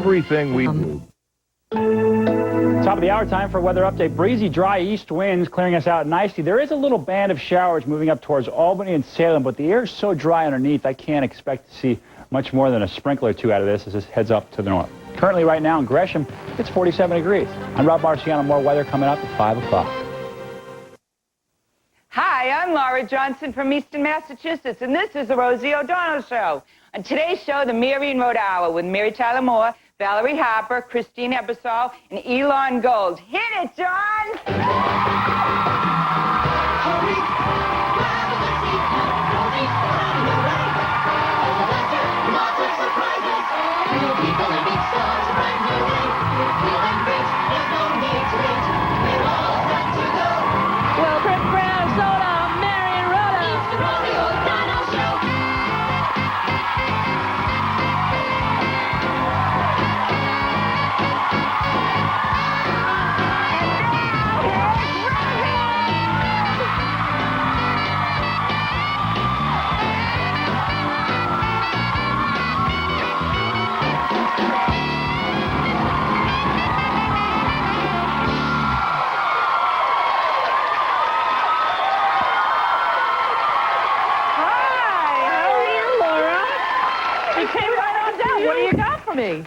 Everything we do. Top of the hour, time for a weather update. Breezy, dry east winds clearing us out nicely. There is a little band of showers moving up towards Albany and Salem, but the air is so dry underneath, I can't expect to see much more than a sprinkle or two out of this as this heads up to the north. Currently, right now in Gresham, it's 47 degrees. I'm Rob Marciano. More weather coming up at 5 o'clock. Hi, I'm Laura Johnson from Easton, Massachusetts, and this is the Rosie O'Donnell Show. On today's show, the Mary and Rhoda Hour with Mary Tyler Moore, Valerie Harper, Christine Ebersole, and Elon Gold. Hit it, John!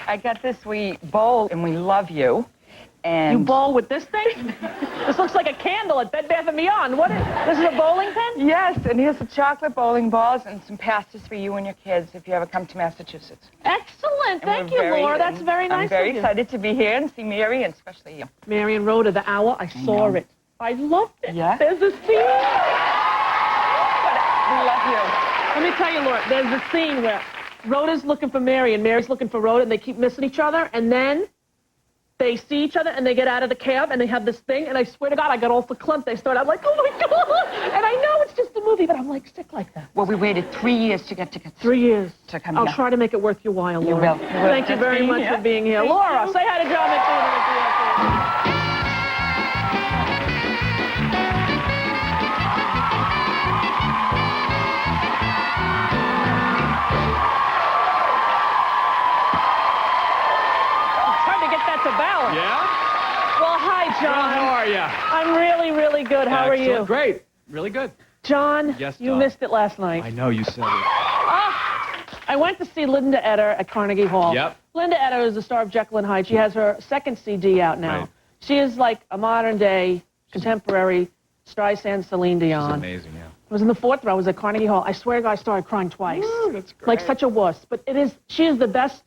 I got this. We bowl, and we love you. And you bowl with this thing? This looks like a candle at Bed Bath & Beyond. What is this? Is a bowling pin? Yes, and here's some chocolate bowling balls and some pastas for you and your kids if you ever come to Massachusetts. Excellent. Thank you, Laura. That's very nice I'm very excited to be here and see Mary, and especially you. Mary and Rhoda, the hour, I saw it. I loved it. Yeah? There's a scene. We love you. Let me tell you, Laura, there's a scene where Rhoda's looking for Mary, and Mary's looking for Rhoda, and they keep missing each other, and then they see each other, and they get out of the cab, and they have this thing, and I swear to God, I got all verklempt. They started, I'm like, oh, my God. And I know it's just a movie, but I'm, like, sick like that. Well, we waited 3 years to get tickets. 3 years. To come I'll here. try to make it worth your while, Laura. You will. Thank you very much for being here. Laura, say hi to John McDonough. Yeah? Well, hi, John. Well, how are you? I'm really, really good. How are you? Great. Really good. John, Yes, you Doc. missed it last night. I know you said it. I went to see Linda Eder at Carnegie Hall. Yep. Linda Eder is the star of Jekyll and Hyde. She has her second CD out now. Right. She is like a modern-day, contemporary Streisand Celine Dion. It's amazing, yeah. I was in the fourth row. I was at Carnegie Hall. I swear to God, I started crying twice. Ooh, that's great. Like such a wuss. But she is the best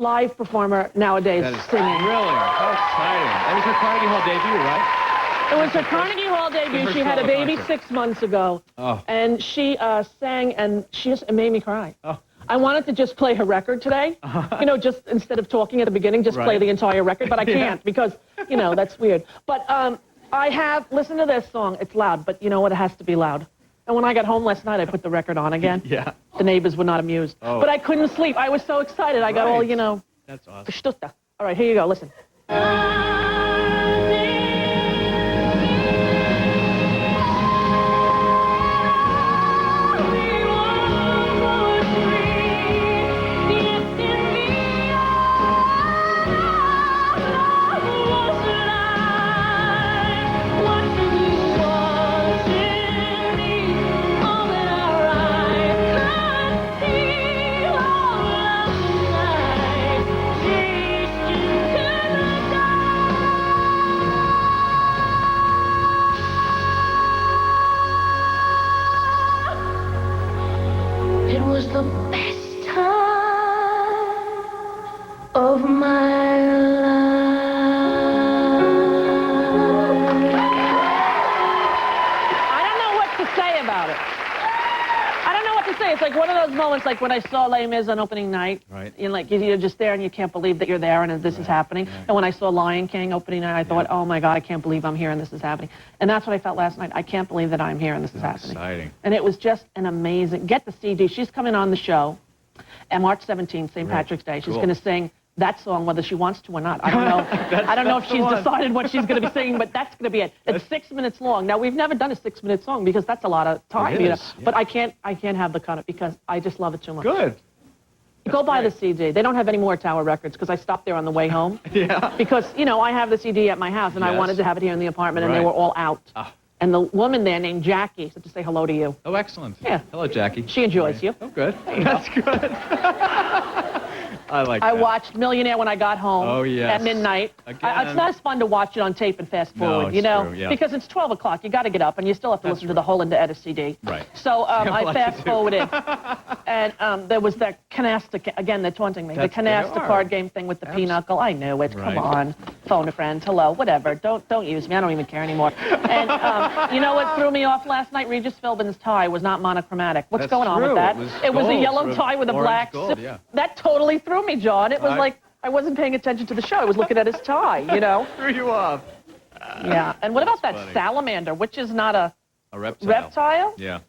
live performer nowadays That is singing. thrilling. How exciting. That was her Carnegie Hall debut, right? It was her Carnegie Hall debut. She had a baby 6 months ago. Oh. And she sang, and it made me cry. Oh. I wanted to just play her record today. You know, just instead of talking at the beginning, just play the entire record. But I can't because, you know, that's weird. But listen to this song. It's loud, but you know what? It has to be loud. And when I got home last night, I put the record on again. Yeah. The neighbors were not amused. Oh. But I couldn't sleep. I was so excited. I got all, you know. That's awesome. Verstuta. All right, here you go. Listen. It was the best time of my life. I don't know what to say about it. I don't know what to say. It's like one of those moments like when I saw Les Mis on opening night. Right. You know, like you're just there and you can't believe that you're there and this is happening. Right. And when I saw Lion King opening night, I thought, oh my God, I can't believe I'm here and this is happening. And that's what I felt last night. I can't believe that I'm here and this is happening. Exciting. And it was just an amazing, get the CD. She's coming on the show on March 17th, St. Patrick's Day. She's going to sing that song whether she wants to or not. I don't know. I don't know if she's decided what she's going to be singing, but that's going to be it. It's 6 minutes long. Now, we've never done a 6-minute song because that's a lot of time. It You know? is, yeah. But I can't have the cut it because I just love it too much. Good. Go buy the CD. They don't have any more Tower Records because I stopped there on the way home. Yeah. Because, you know, I have the CD at my house, and I wanted to have it here in the apartment, and they were all out. And the woman there named Jackie said to say hello to you. Oh, excellent. Yeah. Hello, Jackie. She enjoys you. Oh, good. That's good. I like that. I watched Millionaire when I got home. Oh, yes. At midnight. Again. It's not as fun to watch it on tape and fast forward, it's you know? true, yeah. Because it's 12 o'clock. You got to get up, and you still have to listen to the whole into Edda CD. Right. So I lot fast to do. forwarded. And there was that canasta, again, they're taunting me. That's the canasta they are. card game thing with the pinochle. I knew it. Right. Come on. Phone a friend. Hello. Whatever. Don't use me. I don't even care anymore. And you know what threw me off last night? Regis Philbin's tie was not monochromatic. What's That's going on with true. that? It was a gold, yellow sort of tie with a orange black gold, suit. yeah. That totally threw me, John. It was like I wasn't paying attention to the show. I was looking at his tie, you know? Threw you off. Yeah. And what about that funny. salamander, which is not a reptile? reptile? Yeah.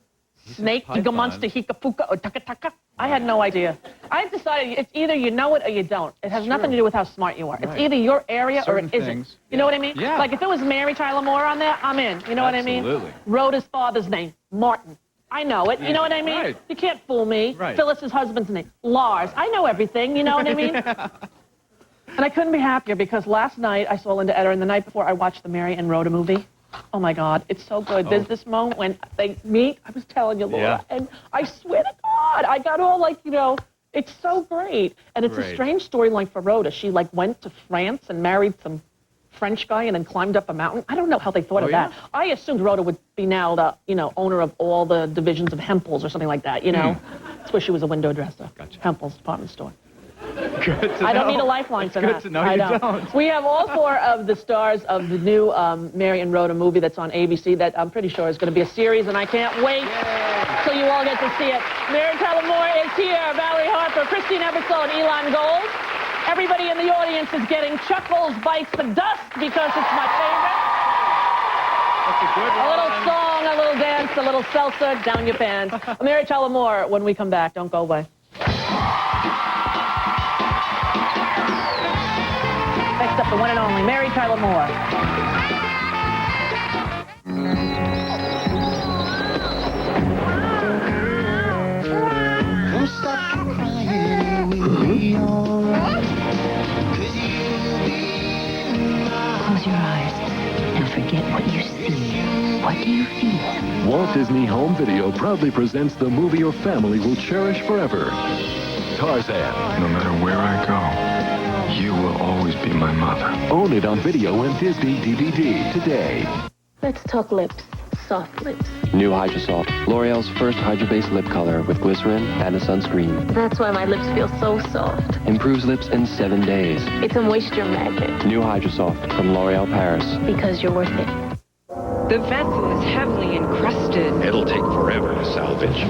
Snake, Python. giga monster, hika fuka, or taka taka. I had no idea. I decided it's either you know it or you don't. It has nothing to do with how smart you are. It's either your area or Certain it isn't. things. You know what I mean? Yeah. Like if it was Mary Tyler Moore on there, I'm in. You know what I mean? Absolutely. Rhoda's father's name, Martin. I know it. You know what I mean? Right. You can't fool me. Right. Phyllis's husband's name, Lars. I know everything. You know what I mean? And I couldn't be happier because last night I saw Linda Eder, and the night before I watched the Mary and Rhoda movie. Oh, my God. It's so good. There's this moment when they meet. I was telling you, Laura. And I swear to God, I got all like, you know, it's so great. And it's a strange storyline for Rhoda. She, like, went to France and married some French guy and then climbed up a mountain. I don't know how they thought of that. I assumed Rhoda would be now the, you know, owner of all the divisions of Hempel's or something like that, you know. That's where she was a window dresser. Gotcha. Hempel's department store. Good to know. I don't need a lifeline for that. Good to know I you don't. don't. We have all four of the stars of the new Mary and Rhoda movie that's on ABC that I'm pretty sure is going to be a series, and I can't wait till you all get to see it. Mary Tyler Moore is here, Valerie Harper, Christine Ebersole, and Elon Gold. Everybody in the audience is getting Chuckles Bites the Dust because it's my favorite. That's a good one. A little song, a little dance, a little salsa, down your pants. Mary Tyler Moore, when we come back, don't go away. Next up, the one and only Mary Tyler Moore. Don't stop crying, we'll be alright. 'Cause you'll be mine. Close your eyes and forget what you see. What do you feel? Walt Disney Home Video proudly presents the movie your family will cherish forever. Tarzan. No matter where I go, you will always be my mother. Own it on video and Disney DVD today. Let's talk lips. Soft lips. New Hydrosoft, L'Oreal's first hydro-based lip color with glycerin and a sunscreen. That's why my lips feel so soft. Improves lips in 7 days. It's a moisture magnet. New Hydrosoft from L'Oreal Paris. Because you're worth it. The vessel is heavily encrusted. It'll take forever to salvage.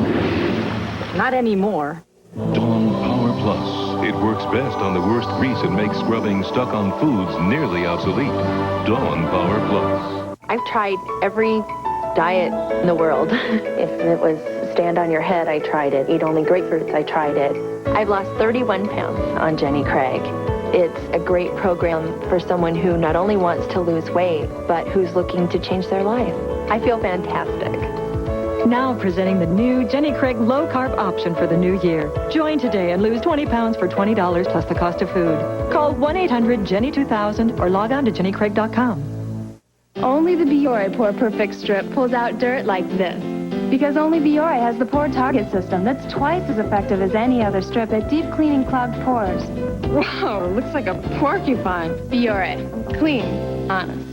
Not anymore. Dawn Power Plus. It works best on the worst grease and makes scrubbing stuck on foods nearly obsolete. Dawn Power Plus. I've tried every diet in the world. If it was stand on your head, I tried it. Eat only grapefruits, I tried it. I've lost 31 pounds on Jenny Craig. It's a great program for someone who not only wants to lose weight, but who's looking to change their life. I feel fantastic. Now presenting the new Jenny Craig low-carb option for the new year. Join today and lose 20 pounds for $20 plus the cost of food. Call 1-800-JENNY-2000 or log on to jennycraig.com. Only the Biore Pore Perfect Strip pulls out dirt like this. Because only Biore has the pore target system that's twice as effective as any other strip at deep cleaning clogged pores. Wow, looks like a porcupine. Biore. Clean. Honest.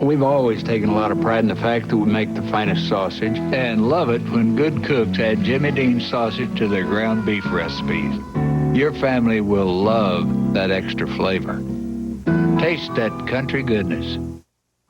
We've always taken a lot of pride in the fact that we make the finest sausage and love it when good cooks add Jimmy Dean sausage to their ground beef recipes. Your family will love that extra flavor. Taste that country goodness.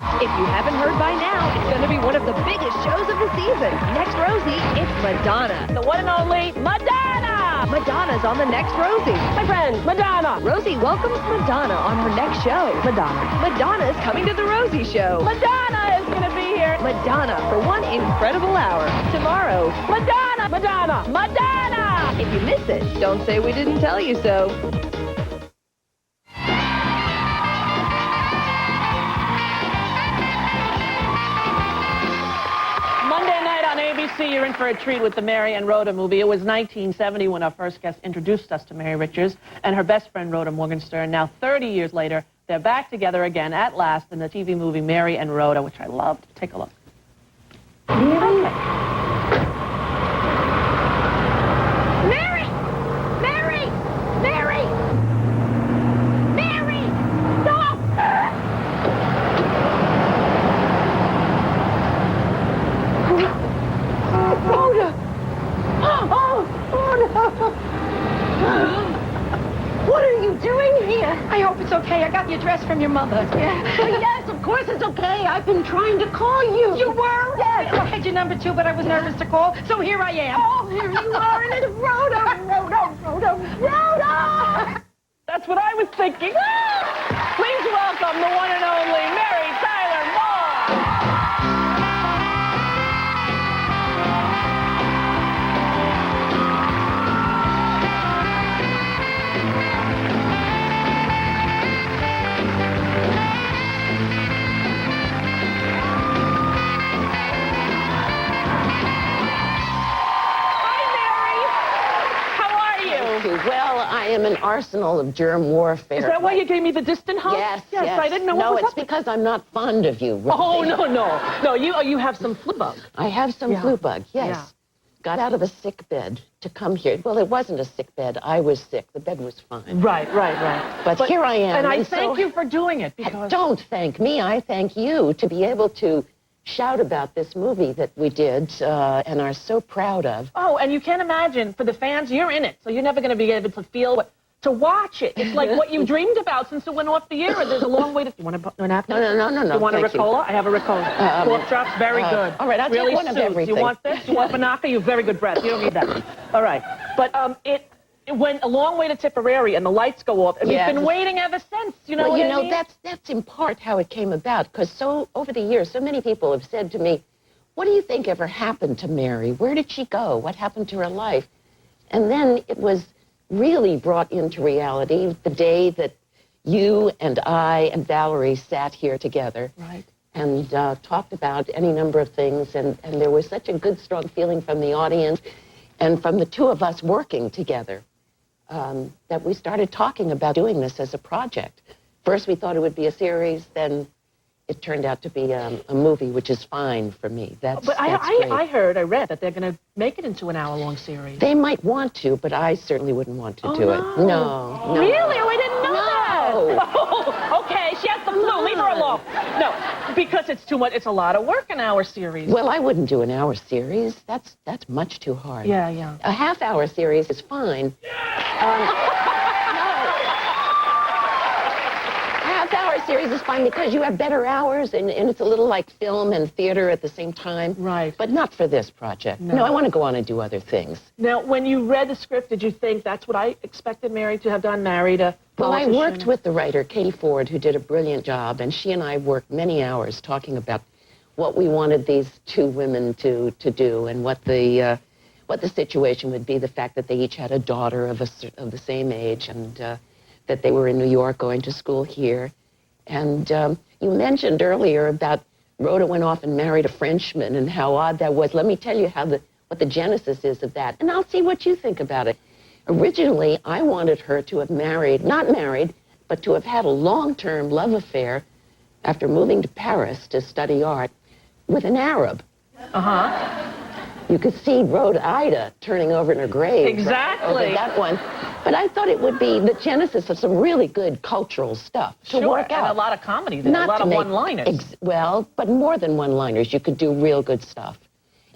If you haven't heard by now, it's going to be one of the biggest shows of the season. Next Rosie, it's Madonna. The one and only Madonna! Madonna's on the next Rosie. My friend, Madonna! Rosie welcomes Madonna on her next show. Madonna's coming to the Rosie Show. Madonna is going to be here. Madonna for one incredible hour. Tomorrow, Madonna! Madonna! Madonna! if you miss it, don't say we didn't tell you so. Monday night on ABC, you in for a treat with the Mary and Rhoda movie. It was 1970 when our first guest introduced us to Mary Richards and her best friend, Rhoda Morgenstern. Now, 30 years later, they're back together again at last in the TV movie Mary and Rhoda, which I loved. Take a look. Mary! Mary! Mary! Mary! Mary! Stop! Rhoda! Oh, Rhoda! What are you doing here? I hope it's okay. I got the address from your mother. Yeah. Well, yes, of course it's okay. I've been trying to call you. You were? Yes. I had your number too, but I was nervous to call, so here I am. Oh, here you are, and it's Rhoda, Rhoda, Rhoda, Rhoda! That's what I was thinking. Please welcome the one and only Mary Tyler Moore. Well, I am an arsenal of germ warfare. Is that why you gave me the distant hug? Yes, yes. I didn't know what was No, it's because I'm not fond of you, Rosie. Oh, no. No, you have some flu bug. I have some flu bug, yes. Yeah. Got out of a sick bed to come here. Well, it wasn't a sick bed. I was sick. The bed was fine. Right. But here I am. And I thank you for doing it. Because... Don't thank me. I thank you to be able to shout about this movie that we did and are so proud of. Oh, and you can't imagine, for the fans, you're in it, so you're never going to be able to feel what, to watch it. It's like what you dreamed about since it went off the air. There's a long way to... You want a napkin? No. You want a Ricola? I have a Ricola. Pork chops, very good. All right, I'll really take one of everything. You want this? You want Banaka? You have very good breath. You don't need that. All right. But it went a long way to Tipperary, and the lights go off. And we've been waiting ever since. You know what I mean? That's in part how it came about, because over the years, so many people have said to me, what do you think ever happened to Mary? Where did she go? What happened to her life? And then it was really brought into reality the day that you and I and Valerie sat here together. Right. And talked about any number of things, and there was such a good, strong feeling from the audience and from the two of us working together. That we started talking about doing this as a project. First, we thought it would be a series, then it turned out to be a movie, which is fine for me. That's great. I read that they're going to make it into an hour-long series. They might want to, but I certainly wouldn't want to do it. No. Really? Oh, I didn't know that. Oh, okay, she has the flu. Leave her alone. No, because it's too much. It's a lot of work, an hour series. Well, I wouldn't do an hour series. That's much too hard. Yeah. A half-hour series is fine. Half-hour series is fine because you have better hours, and it's a little like film and theater at the same time. Right. But not for this project. No, I want to go on and do other things. Now, when you read the script, did you think that's what I expected Mary to have done, married a Well, I politician? worked with the writer, Katie Ford, who did a brilliant job, and she and I worked many hours talking about what we wanted these two women to do and what the situation would be, the fact that they each had a daughter of the same age, and that they were in New York going to school here. And you mentioned earlier about Rhoda went off and married a Frenchman and how odd that was. Let me tell you what the genesis is of that, and I'll see what you think about it. Originally, I wanted her to have not married, but to have had a long-term love affair after moving to Paris to study art with an Arab. Uh-huh. You could see Rhoda turning over in her grave. Exactly. Over that one. But I thought it would be the genesis of some really good cultural stuff to work out. And a lot of comedy there, a lot of one-liners. Well, but more than one-liners. You could do real good stuff.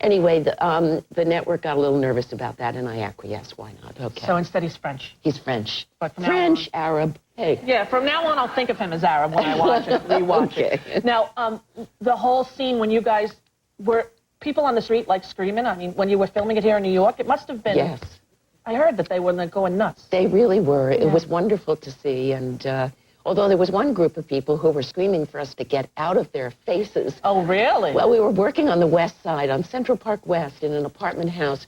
Anyway, the network got a little nervous about that, and I acquiesced. Why not? Okay. So instead he's French. He's French. But from French, Arab. Hey. Yeah, from now on I'll think of him as Arab when I watch it, rewatch it. Now, the whole scene when you guys were people on the street like screaming, I mean, when you were filming it here in New York, it must have been... Yes. I heard that they were going nuts. They really were. It was wonderful to see, and although there was one group of people who were screaming for us to get out of their faces. Oh, really? Well, we were working on the West Side, on Central Park West, in an apartment house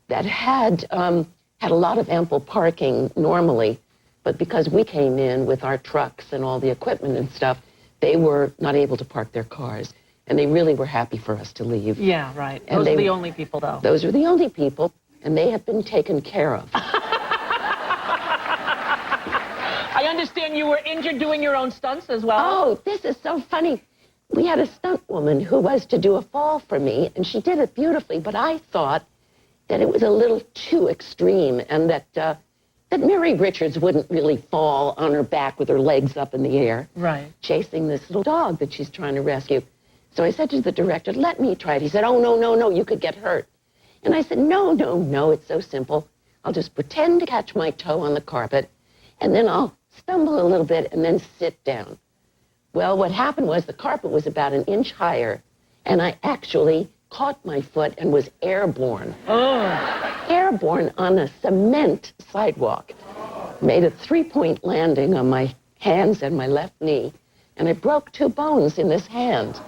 that had a lot of ample parking normally, but because we came in with our trucks and all the equipment and stuff, they were not able to park their cars. And they really were happy for us to leave. Yeah, right. And Those are the only people, though. Those are the only people, and they have been taken care of. I understand you were injured doing your own stunts as well. Oh, this is so funny. We had a stunt woman who was to do a fall for me, and she did it beautifully, but I thought that it was a little too extreme, and that Mary Richards wouldn't really fall on her back with her legs up in the air, right, chasing this little dog that she's trying to rescue. So I said to the director, let me try it. He said, oh, no, you could get hurt. And I said, no, it's so simple. I'll just pretend to catch my toe on the carpet, and then I'll stumble a little bit and then sit down. Well, what happened was the carpet was about an inch higher, and I actually caught my foot and was airborne. Oh. Airborne on a cement sidewalk. Made a 3-point landing on my hands and my left knee, and I broke 2 bones in this hand.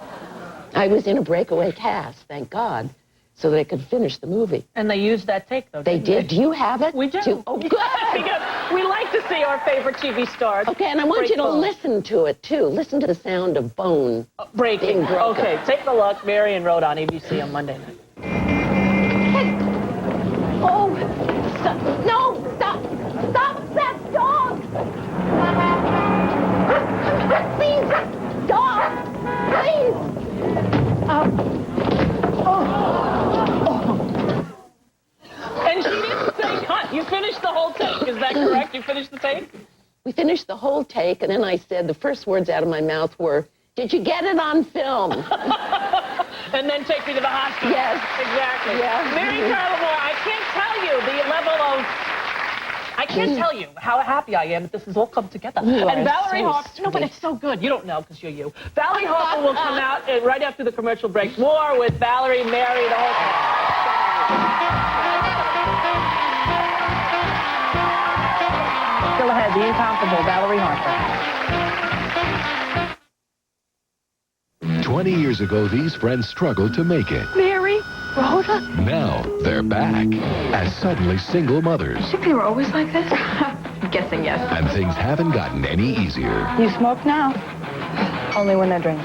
I was in a breakaway cast, thank God, so that I could finish the movie. And they used that take, though, They did. Do you have it? We do. Oh, good. Because we like to see our favorite TV stars. Okay, and I want you to listen to it, too. Listen to the sound of bone breaking. being broken. Okay, take a look. Mary and Rhoda on ABC on Monday night. Oh, stop. No, stop. Stop that dog. Please, dog. Please. And she didn't say cut. You finished the whole take. Is that correct? You finished the take? We finished the whole take, and then I said, the first words out of my mouth were, did you get it on film? And then take me to the hospital. Yes. Exactly. Yeah. Mary Tyler, I can't tell you the level of... I can't tell you how happy I am that this has all come together. You and are Valerie so Harper... No, but sweet. it's so good. You don't know because you're you. Valerie Harper will come out right after the commercial break. More with Valerie, Mary, the whole thing. Still ahead, the incomparable Valerie Harper. 20 years ago, these friends struggled to make it. Mary? Rhoda? Now, they're back as suddenly single mothers. You think they were always like this? I'm guessing yes. And things haven't gotten any easier. You smoke now? Only when I drink.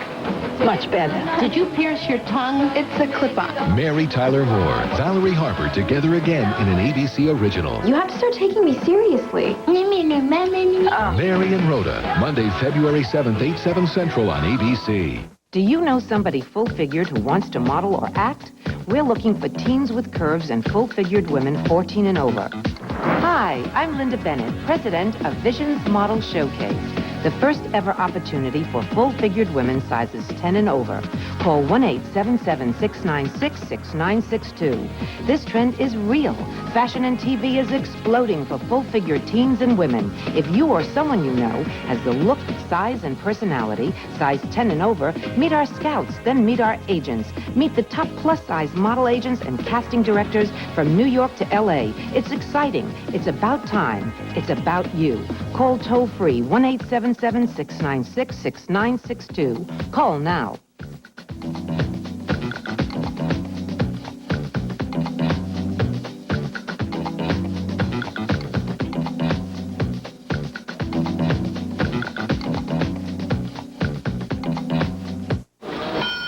Much better. Did you pierce your tongue? It's a clip-on. Mary Tyler Moore, Valerie Harper together again in an ABC original. You have to start taking me seriously. Mary and Rhoda, Monday, February 7th, 8/7 Central on ABC. Do you know somebody full-figured who wants to model or act? We're looking for teens with curves and full-figured women 14 and over. Hi, I'm Linda Bennett, president of Visions Model Showcase, the first ever opportunity for full-figured women sizes 10 and over. Call 1-877-696-6962. This trend is real. Fashion and TV is exploding for full-figured teens and women. If you or someone you know has the look, size, and personality, size 10 and over, meet our scouts, then meet our agents. Meet the top plus-size model agents and casting directors from New York to L.A. It's exciting. It's about time. It's about you. Call toll-free 1-877-696-6962. Call now.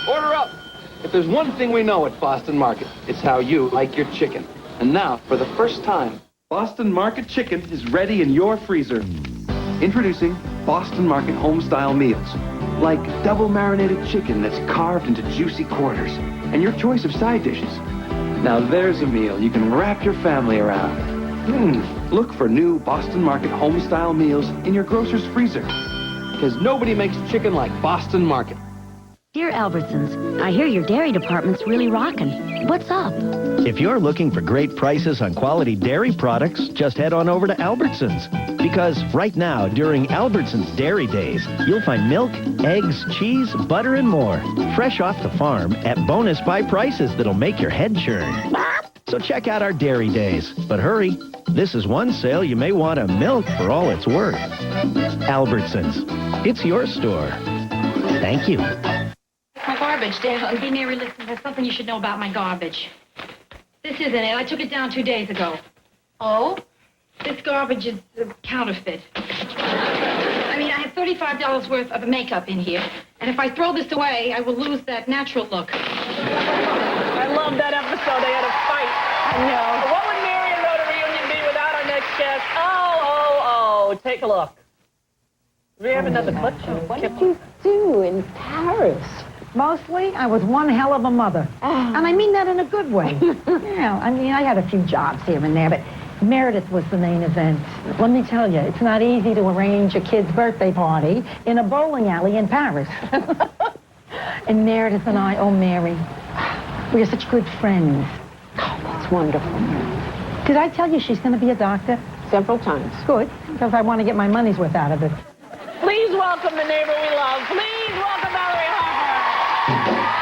Order up! If there's one thing we know at Boston Market, it's how you like your chicken. And now, for the first time, Boston Market chicken is ready in your freezer. Introducing Boston Market home-style meals. Like double marinated chicken that's carved into juicy quarters. And your choice of side dishes. Now there's a meal you can wrap your family around. Look for new Boston Market home-style meals in your grocer's freezer. Because nobody makes chicken like Boston Market. Dear Albertsons, I hear your dairy department's really rockin'. What's up? If you're looking for great prices on quality dairy products, just head on over to Albertsons. Because right now, during Albertsons Dairy Days, you'll find milk, eggs, cheese, butter, and more. Fresh off the farm at bonus buy prices that'll make your head churn. So check out our Dairy Days. But hurry, this is one sale you may want to milk for all it's worth. Albertsons. It's your store. Thank you. My garbage down. Hey, Mary, listen, there's something you should know about my garbage. This isn't it. I took it down 2 days ago. Oh? This garbage is counterfeit. I mean, I have $35 worth of makeup in here. And if I throw this away, I will lose that natural look. I love that episode. They had a fight. I know. What would Mary and Rhoda reunion be without our next guest? Oh, take a look. Do we have another clip? What did you do in Paris? Mostly, I was one hell of a mother. And I mean that in a good way. Yeah, I mean, I had a few jobs here and there, but Meredith was the main event. Let me tell you, it's not easy to arrange a kid's birthday party in a bowling alley in Paris. And Meredith and I, oh, Mary, we are such good friends. Oh, that's wonderful. Did I tell you she's going to be a doctor? Several times. Good, because I want to get my money's worth out of it. Please welcome the neighbor we love. Please welcome Valerie Harper.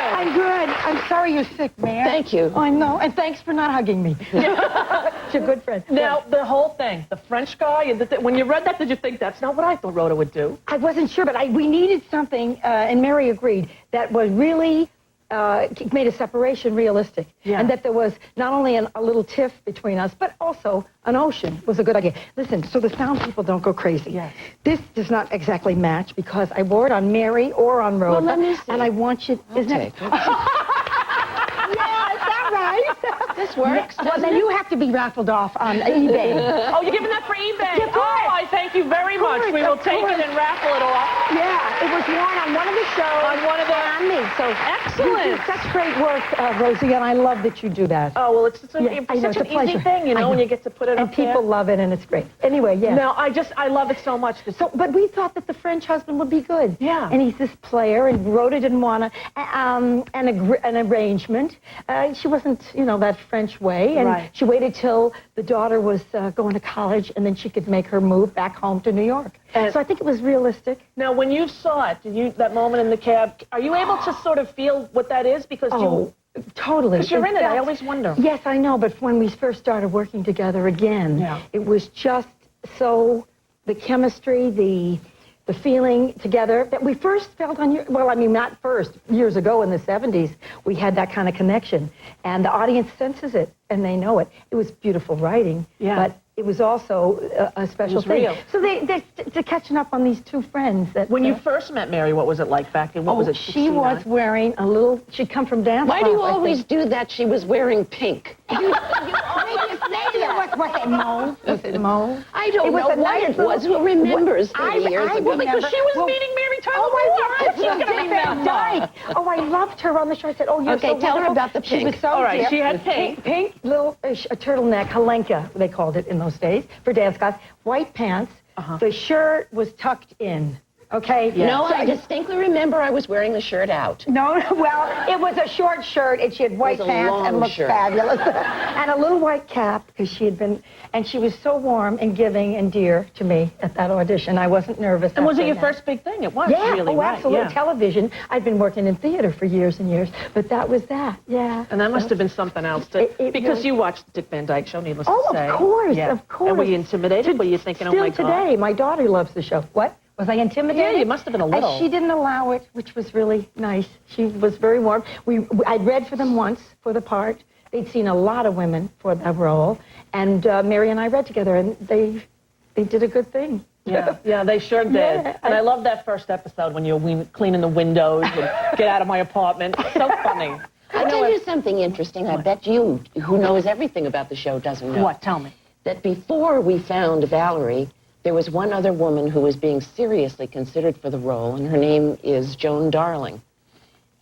I'm sorry you're sick, Mayor. Thank you. I know, and thanks for not hugging me. You're a good friend. Now, the whole thing, the French guy, and when you read that, did you think that's not what I thought Rhoda would do? I wasn't sure, but we needed something, and Mary agreed, that was really made a separation realistic. Yeah. And that there was not only a little tiff between us, but also an ocean was a good idea. Listen, so the sound people don't go crazy. Yes. This does not exactly match because I wore it on Mary or on Rhoda. Well, let me see. And I want you, isn't it? Yeah, is that right? This works. Well, then you have to be raffled off on eBay. Oh, you're giving that for eBay? Yeah, oh, I thank you very much. We will take it and raffle it off. Yeah, it was worn on one of the shows. On one of the... On me. So excellent. You do such great work, Rosie, and I love that you do that. Oh, well, it's such I know, an it's a pleasure. easy thing, you know, when you get to put it and up people there. love it, and it's great. Anyway, yeah. No, I love it so much. But we thought that the French husband would be good. Yeah. And he's this player, and Rhoda didn't want an arrangement. She wasn't, you know, that French way, and Right. she waited till the daughter was going to college, and then she could make her move back home to New York. So I think it was realistic. Now, when you saw it, that moment in the cab, are you able to sort of feel what that is? Because totally. Because you're in it, I always wonder. Yes, I know, but when we first started working together again, it was just so, the chemistry, the feeling together that we first felt on your, well, I mean, not first, years ago in the 70s, we had that kind of connection. And the audience senses it, and they know it. It was beautiful writing, but it was also a special thing. Real. So they're catching up on these two friends. That when you first met Mary, what was it like back in, what was it, she was wearing a little, she'd come from dance Why do you class, I always think. do that? She was wearing pink. Was it mauve? Was it mauve? I don't It was know a what nice it was. Who remembers 30 years ago? remember. Because she was Well, meeting Mary Tyler Oh, Moore. I did. She's gonna remember. Dyke. Oh, I loved her on the show. I said, oh, you're Okay, so tell her wonderful. about the She was pink. so All right, dear. she had pink. Pink little a turtleneck, halenka, they called it in those days, for dance class. White pants. The shirt was tucked in. Okay? No, So I distinctly remember I was wearing the shirt out. No, well, it was a short shirt, and she had white It was a pants and long looked shirt. fabulous. And a little white cap, because she had been, and she was so warm and giving and dear to me at that audition. I wasn't nervous. And was it after your that. first big thing? It was Yeah, really, oh, right? absolutely. Yeah. Television. I'd been working in theater for years and years, but that was that, yeah. And that must have been something else, because was. you watched the Dick Van Dyke Show, needless Oh, to say. of course, Yeah. of course. And were you intimidated? Were you thinking, oh my God? Still today, my daughter loves the show. What? Was I intimidated? Yeah, you must have been a little. She didn't allow it, which was really nice. She was very warm. I'd read for them once for the part. They'd seen a lot of women for that role, and Mary and I read together, and they did a good thing. Yeah, yeah, they sure did. Yeah, and I love that first episode when you're cleaning the windows and get out of my apartment. So funny. I'll tell you something interesting. I bet you, who knows everything about the show, doesn't know. What? Tell me. That before we found Valerie, there was one other woman who was being seriously considered for the role, and her name is Joan Darling.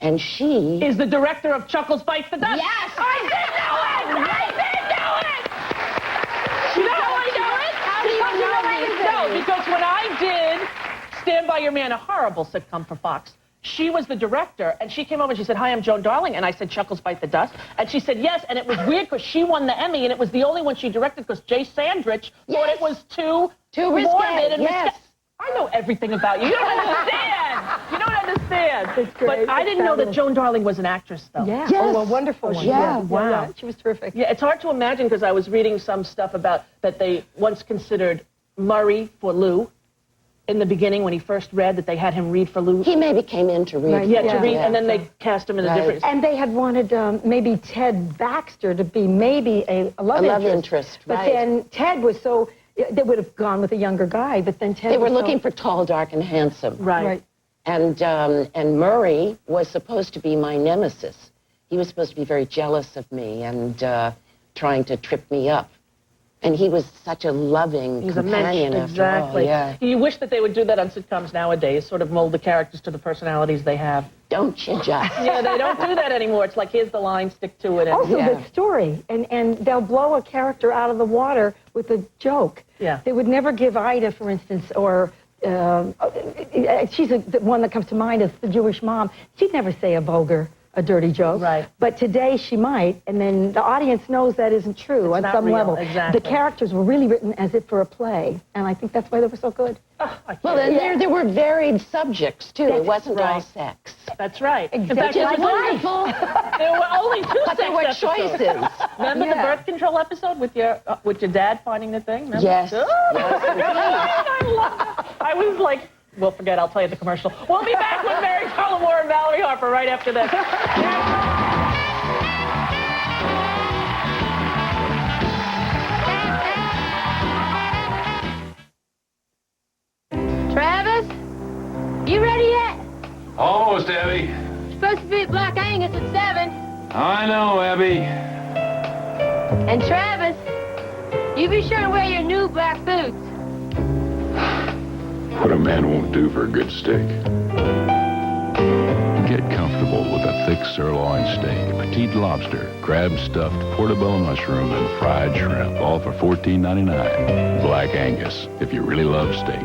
And she... is the director of Chuckles Bites the Dust. Yes! I did know it! I did know it! How do you know No, because when I did Stand By Your Man, a horrible sitcom for Fox, she was the director, and she came over and she said, hi, I'm Joan Darling, and I said, Chuckles Bite the Dust, and she said, yes, and it was weird because she won the Emmy, and it was the only one she directed because Jay Sandrich thought it was too risque. morbid and Yes. risque. I know everything about you. You don't understand. You don't understand. understand. It's great. But I didn't know that Joan Darling was an actress, though. Yeah. Yes. Oh, a wonderful one. Yeah. Wow. Yeah. She was terrific. Yeah, it's hard to imagine because I was reading some stuff about that they once considered Murray for Lou. In the beginning, when he first read, that they had him read for Lou. He maybe came in to read. Right, Yeah, to read, and then they cast him in a different... And they had wanted maybe Ted Baxter to be maybe a love interest. But then Ted was so... They would have gone with a younger guy, but then Ted They were was looking so, for tall, dark, and handsome. Right. And Murray was supposed to be my nemesis. He was supposed to be very jealous of me and trying to trip me up. And he was such a loving companion after all. Yeah. You wish that they would do that on sitcoms nowadays, sort of mold the characters to the personalities they have. Don't you just? Yeah, they don't do that anymore. It's like, here's the line, stick to it. And, also the story, and they'll blow a character out of the water with a joke. Yeah. They would never give Ida, for instance, or she's the one that comes to mind is the Jewish mom. She'd never say a dirty joke. Right. But today she might, and then the audience knows that isn't true on some level. Exactly. The characters were really written as if for a play, and I think that's why they were so good. Well, and there were varied subjects, too. It wasn't all sex. That's right. Exactly. In fact, Which is wonderful. There were only two But sex there were episodes. choices. Remember the birth control episode with your dad finding the thing? Remember? Yes. Oh, I was like, well, forget, I'll tell you the commercial. We'll be back with Mary Tyler and Valerie Harper right after this. Travis, you ready yet? Almost, Abby. Supposed to be at Black Angus at 7. I know, Abby. And Travis, you be sure to wear your new black boots. What a man won't do for a good steak. Get comfortable with a thick sirloin steak, petite lobster, crab stuffed portobello mushroom, and fried shrimp, all for $14.99. Black Angus, if you really love steak.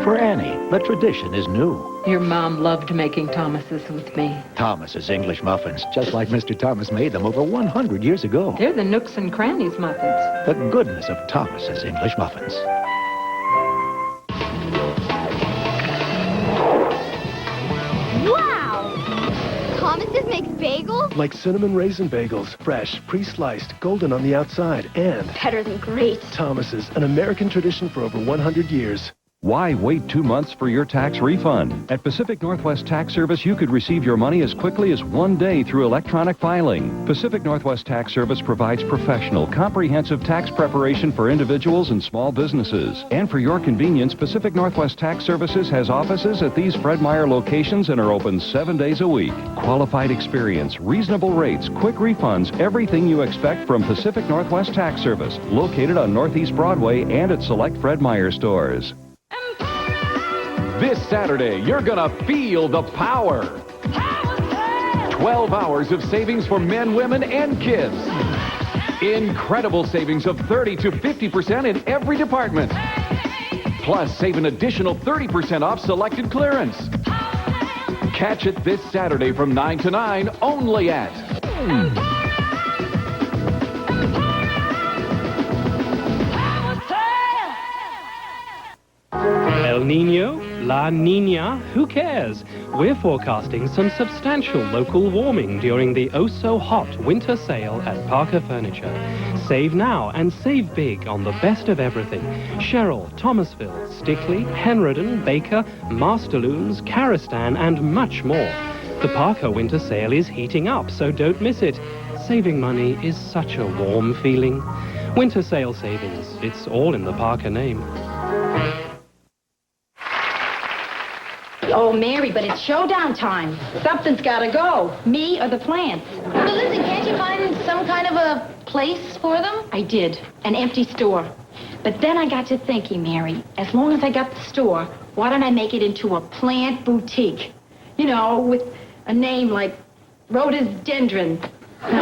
For Annie, the tradition is new. Your mom loved making Thomas's with me. Thomas's English muffins, just like Mr. Thomas made them over 100 years ago. They're the Nooks and Crannies muffins. The goodness of Thomas's English muffins. Wow! Thomas's makes bagels? Like cinnamon raisin bagels, fresh, pre-sliced, golden on the outside, and... Better than great. Thomas's, an American tradition for over 100 years. Why wait 2 months for your tax refund? At Pacific Northwest Tax Service, you could receive your money as quickly as 1 day through electronic filing. Pacific Northwest Tax Service provides professional, comprehensive tax preparation for individuals and small businesses. And for your convenience, Pacific Northwest Tax Services has offices at these Fred Meyer locations and are open 7 days a week. Qualified experience, reasonable rates, quick refunds, everything you expect from Pacific Northwest Tax Service, located on Northeast Broadway and at select Fred Meyer stores. This Saturday, you're gonna feel the power. 12 hours of savings for men, women, and kids. Incredible savings of 30 to 50% in every department. Plus, save an additional 30% off selected clearance. Catch it this Saturday from 9 to 9, only at... El Nino, La Nina, who cares? We're forecasting some substantial local warming during the oh-so-hot winter sale at Parker Furniture. Save now and save big on the best of everything. Sherrill, Thomasville, Stickley, Henroden, Baker, Masterlooms, Caristan, and much more. The Parker winter sale is heating up, so don't miss it. Saving money is such a warm feeling. Winter sale savings, it's all in the Parker name. Oh, Mary, but it's showdown time. Something's got to go. Me or the plants. But listen, can't you find some kind of a place for them? I did. An empty store. But then I got to thinking, Mary, as long as I got the store, why don't I make it into a plant boutique? You know, with a name like Rhoda's Dendron. Rhododendron,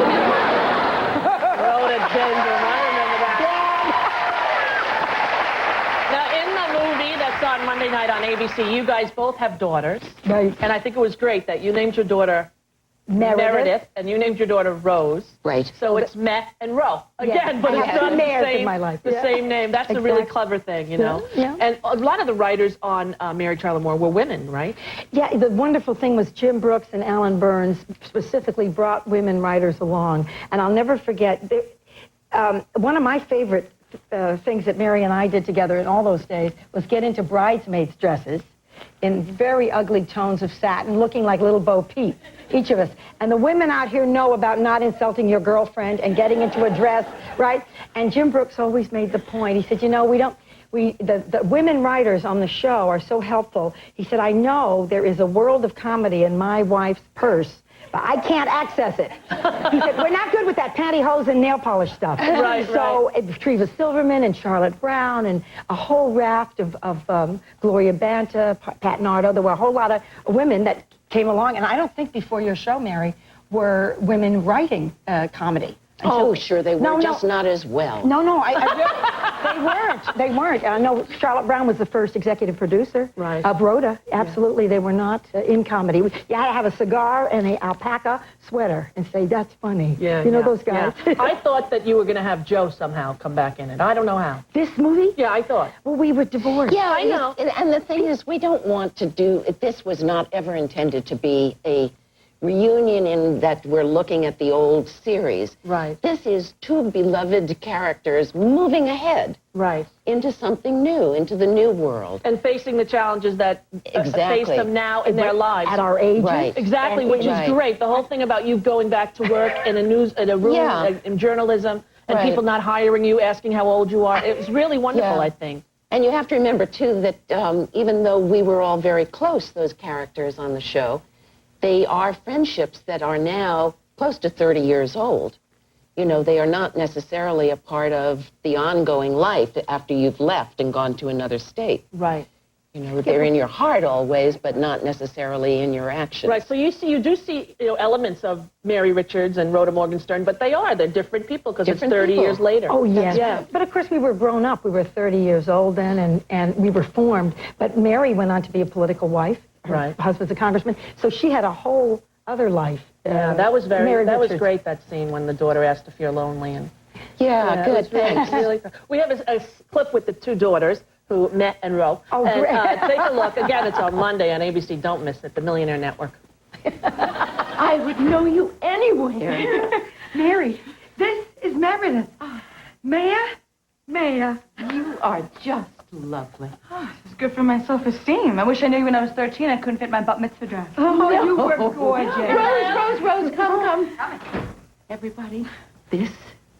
I remember that. Now, in the movie that's on Monday night on ABC, you guys both have daughters. Right. And I think it was great that you named your daughter Meredith, and you named your daughter Rose. Right. So it's Met and Ro again, Yeah, but I it's have not two mayors in my the life. same name. That's a really clever thing, you know. Yeah. And a lot of the writers on Mary Tyler Moore were women, right? Yeah, the wonderful thing was Jim Brooks and Alan Burns specifically brought women writers along. And I'll never forget, one of my favorite things that Mary and I did together in all those days was get into bridesmaids' dresses in very ugly tones of satin, looking like little Bo Peep, each of us. And the women out here know about not insulting your girlfriend and getting into a dress, right? And Jim Brooks always made the point. He said, you know, the women writers on the show are so helpful. He said, I know there is a world of comedy in my wife's purse, but I can't access it. He said, we're not good with that pantyhose and nail polish stuff. Right, so Treva Silverman and Charlotte Brown and a whole raft of Gloria Banta, Pat Nardo. There were a whole lot of women that came along. And I don't think before your show, Mary, were women writing comedy. Oh, sure, they were, just not as well. No, they weren't. I know Charlotte Brown was the first executive producer of Rhoda. Absolutely, they were not in comedy. You had to have a cigar and an alpaca sweater and say, that's funny. Yeah, you know those guys? Yeah. I thought that you were going to have Joe somehow come back in it. I don't know how. This movie? Yeah, I thought. Well, we were divorced. Yeah, I know. And the thing is, we don't want to do, this was not ever intended to be a reunion in that we're looking at the old series. Right. This is two beloved characters moving ahead. Right. Into something new, into the new world. And facing the challenges that face them now in their lives. At our ages. Right. Exactly, which is great. The whole thing about you going back to work in a room, in journalism, and people not hiring you, asking how old you are. It was really wonderful, I think. And you have to remember, too, that even though we were all very close, those characters on the show, they are friendships that are now close to 30 years old. You know, they are not necessarily a part of the ongoing life after you've left and gone to another state. Right. You know, they're in your heart always, but not necessarily in your actions. Right, so you do see elements of Mary Richards and Rhoda Morgenstern, but they're different people because it's 30 years later. Oh, yes. Yeah. But of course, we were grown up. We were 30 years old then, and we were formed. But Mary went on to be a political wife. Her husband's a congressman. So she had a whole other life. Yeah, that was Mary was great, that scene when the daughter asked if you're lonely. And good, thanks. Really, we have a clip with the two daughters who met and wrote. Oh, and, great. Take a look. Again, it's on Monday on ABC. Don't miss it, the Millionaire Network. I would know you anywhere. Mary, this is Meredith. Maya, you are just lovely. Oh, this is good for my self-esteem. I wish I knew you when I was 13. I couldn't fit my bat mitzvah dress. Oh, you were gorgeous. Rose, come. Everybody, this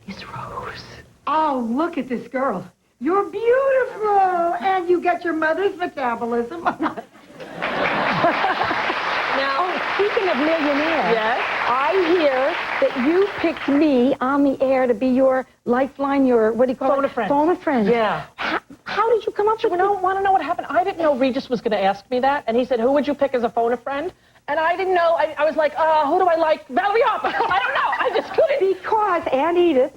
is Rose. Oh, look at this girl. You're beautiful, and you got your mother's metabolism. Now, speaking of millionaire, yes? I hear that you picked me on the air to be your lifeline, your, what do you call Phone it? a friend. Phone a friend. Yeah. How did you come up with it? Want to know what happened? I didn't know Regis was going to ask me that, and he said, who would you pick as a phone a friend? And I didn't know. I was like, who do I like? Valerie Harper. I don't know. I just couldn't. Because Aunt Edith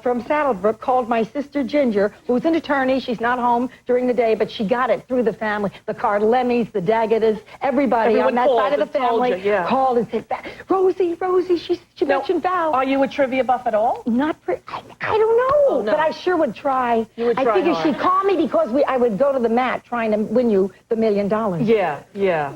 from Saddlebrook called my sister Ginger, who's an attorney. She's not home during the day, but she got it through the family. The Carlemis, the Daggetters, everybody on that side of the family called and said, Rosie, she mentioned Val. Are you a trivia buff at all? Not I don't know, Oh, no. but I sure would try. You would try I figured hard. she'd call me because I would go to the mat trying to win you the $1 million. Yeah.